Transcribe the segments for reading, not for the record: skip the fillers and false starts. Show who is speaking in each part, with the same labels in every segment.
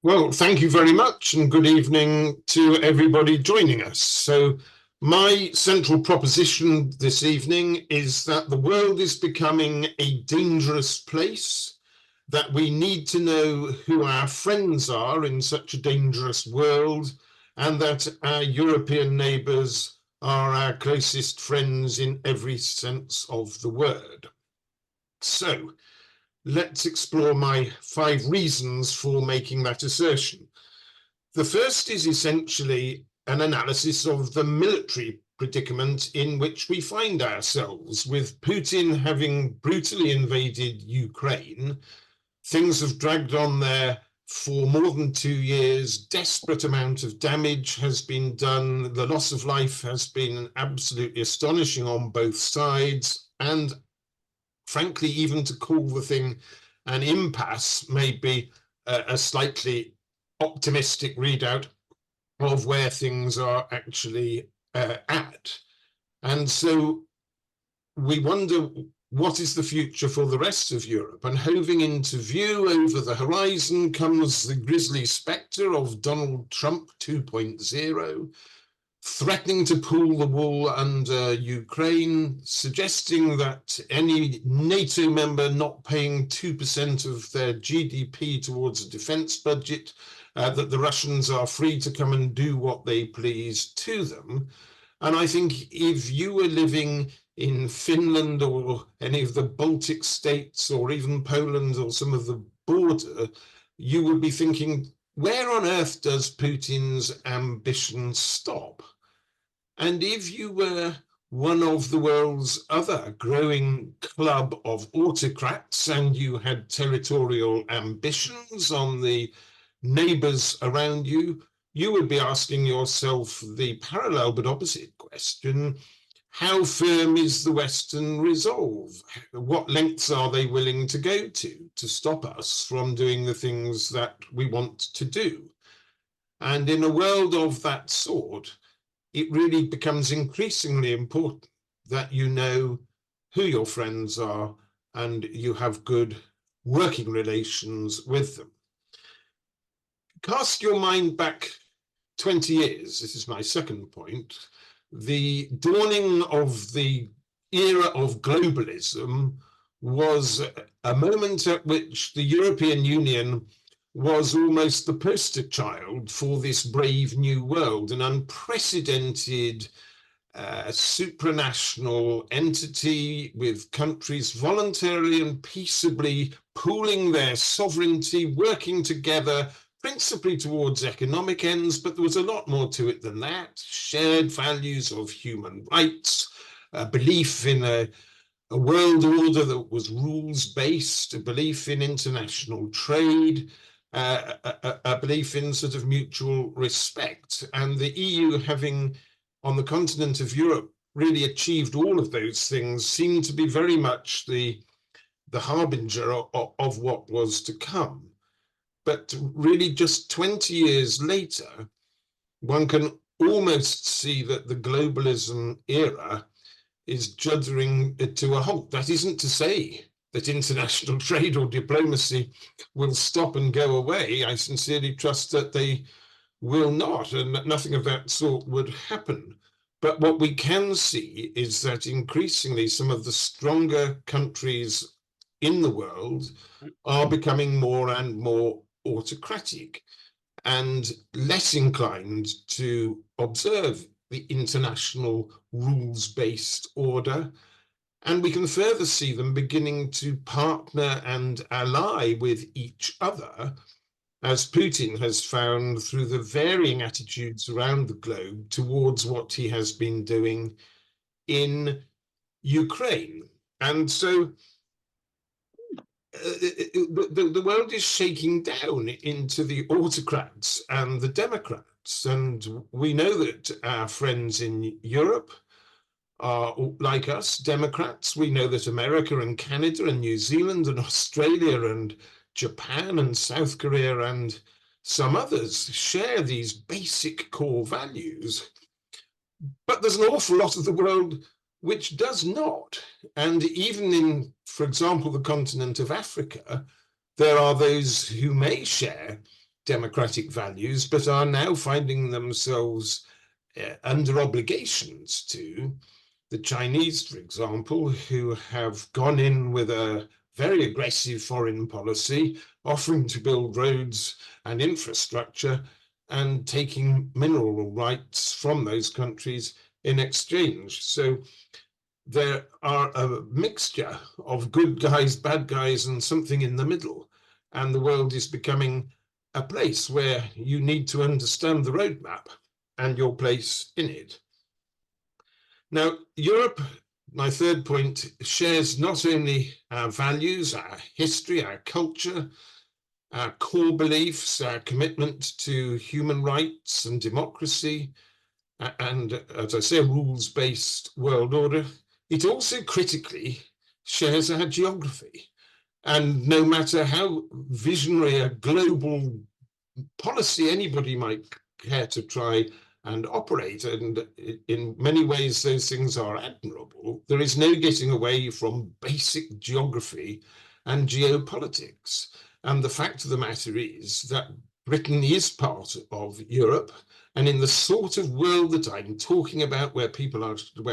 Speaker 1: Well, thank you very much, and good evening to everybody joining us. So, my central proposition this evening is that the world is becoming a dangerous place, that we need to know who our friends are in such a dangerous world, and that our European neighbours are our closest friends in every sense of the word. So, let's explore my 5 reasons for making that assertion. The first is essentially an analysis of the military predicament in which we find ourselves. With Putin having brutally invaded Ukraine, things have dragged on there for more than 2 years. Desperate amount of damage has been done. The loss of life has been absolutely astonishing on both sides. And frankly, even to call the thing an impasse may be a slightly optimistic readout of where things are actually at. And so we wonder, what is the future for the rest of Europe? And hoving into view over the horizon comes the grisly spectre of Donald Trump 2.0, threatening to pull the wool under Ukraine, suggesting that any NATO member not paying 2% of their GDP towards a defense budget, that the Russians are free to come and do what they please to them. And I think if you were living in Finland or any of the Baltic states or even Poland or some of the border, you would be thinking, where on earth does Putin's ambition stop? And if you were one of the world's other growing club of autocrats and you had territorial ambitions on the neighbours around you, you would be asking yourself the parallel but opposite question: how firm is the Western resolve? What lengths are they willing to go to stop us from doing the things that we want to do? And in a world of that sort, it really becomes increasingly important that you know who your friends are and you have good working relations with them. Cast your mind back 20 years, this is my second point. The dawning of the era of globalism was a moment at which the European Union was almost the poster child for this brave new world, an unprecedented supranational entity with countries voluntarily and peaceably pooling their sovereignty, working together principally towards economic ends, but there was a lot more to it than that. Shared values of human rights, a belief in a world order that was rules-based, a belief in international trade, a belief in sort of mutual respect. And the EU, having on the continent of Europe really achieved all of those things, seemed to be very much the harbinger of what was to come. But really just 20 years later, one can almost see that the globalism era is juddering to a halt. That isn't to say that international trade or diplomacy will stop and go away. I sincerely trust that they will not, and that nothing of that sort would happen. But what we can see is that increasingly some of the stronger countries in the world are becoming more and more autocratic and less inclined to observe the international rules-based order. And we can further see them beginning to partner and ally with each other, as Putin has found through the varying attitudes around the globe towards what he has been doing in Ukraine. And so the world is shaking down into the autocrats and the democrats. And we know that our friends in Europe are, like us, democrats. We know that America and Canada and New Zealand and Australia and Japan and South Korea and some others share these basic core values. But there's an awful lot of the world which does not. And even in, for example, the continent of Africa, there are those who may share democratic values, but are now finding themselves under obligations to the Chinese, for example, who have gone in with a very aggressive foreign policy, offering to build roads and infrastructure and taking mineral rights from those countries in exchange. So there are a mixture of good guys, bad guys, and something in the middle. And the world is becoming a place where you need to understand the roadmap and your place in it. Now, Europe, my third point, shares not only our values, our history, our culture, our core beliefs, our commitment to human rights and democracy, and, as I say, a rules-based world order. It also critically shares our geography. And no matter how visionary a global policy anybody might care to try and operate, and in many ways those things are admirable, there is no getting away from basic geography and geopolitics. And the fact of the matter is that Britain is part of Europe, and in the sort of world that I'm talking about, where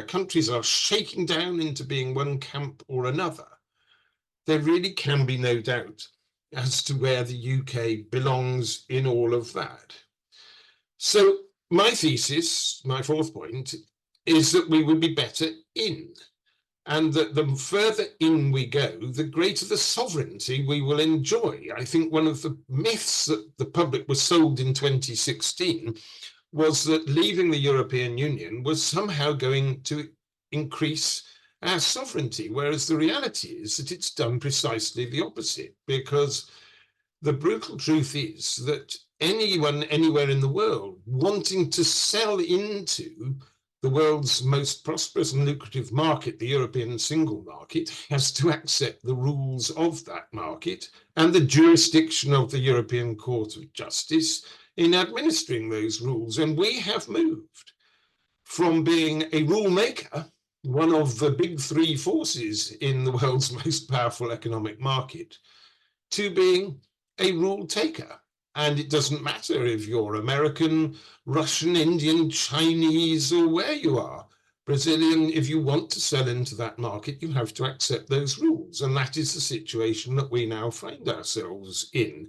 Speaker 1: countries are shaking down into being one camp or another, there really can be no doubt as to where the UK belongs in all of that. So my thesis, my fourth point, is that we would be better in, and that the further in we go, the greater the sovereignty we will enjoy. I think one of the myths that the public was sold in 2016 was that leaving the European Union was somehow going to increase our sovereignty, whereas the reality is that it's done precisely the opposite, because the brutal truth is that anyone anywhere in the world wanting to sell into the world's most prosperous and lucrative market, the European single market, has to accept the rules of that market and the jurisdiction of the European Court of Justice in administering those rules. And we have moved from being a rule maker, one of the big three forces in the world's most powerful economic market, to being a rule taker. And it doesn't matter if you're American, Russian, Indian, Chinese, or where you are, Brazilian, if you want to sell into that market, you have to accept those rules. And that is the situation that we now find ourselves in.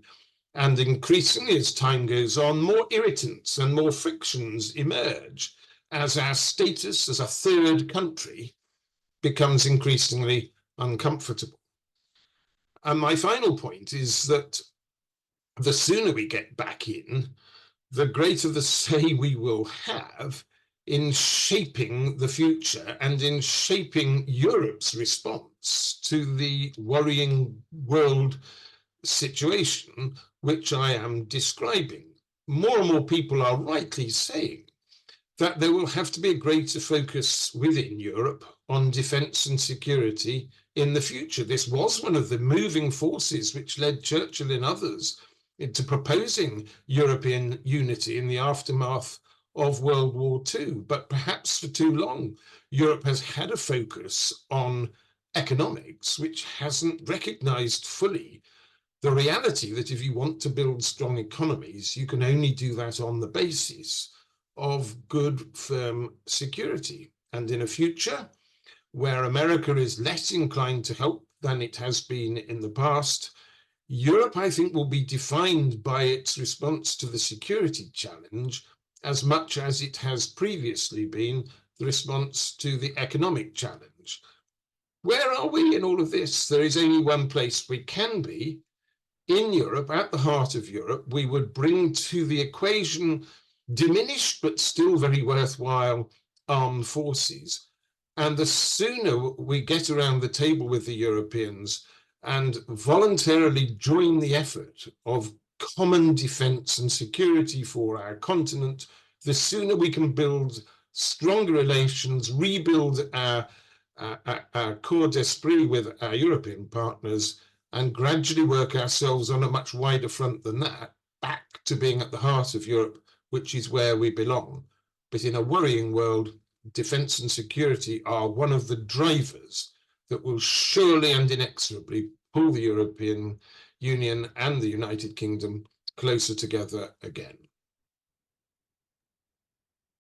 Speaker 1: And increasingly, as time goes on, more irritants and more frictions emerge as our status as a third country becomes increasingly uncomfortable. And my final point is that the sooner we get back in, the greater the say we will have in shaping the future and in shaping Europe's response to the worrying world situation which I am describing. More and more people are rightly saying that there will have to be a greater focus within Europe on defence and security in the future. This was one of the moving forces which led Churchill and others into proposing European unity in the aftermath of World War II. But perhaps for too long, Europe has had a focus on economics, which hasn't recognised fully the reality that if you want to build strong economies, you can only do that on the basis of good, firm security. And in a future where America is less inclined to help than it has been in the past, Europe, I think, will be defined by its response to the security challenge as much as it has previously been the response to the economic challenge. Where are we in all of this? There is only one place we can be. In Europe, at the heart of Europe, we would bring to the equation diminished but still very worthwhile armed forces. And the sooner we get around the table with the Europeans and voluntarily join the effort of common defence and security for our continent, the sooner we can build stronger relations, rebuild our corps d'esprit with our European partners, and gradually work ourselves on a much wider front than that, back to being at the heart of Europe, which is where we belong. But in a worrying world, defence and security are one of the drivers that will surely and inexorably pull the European Union and the United Kingdom closer together again.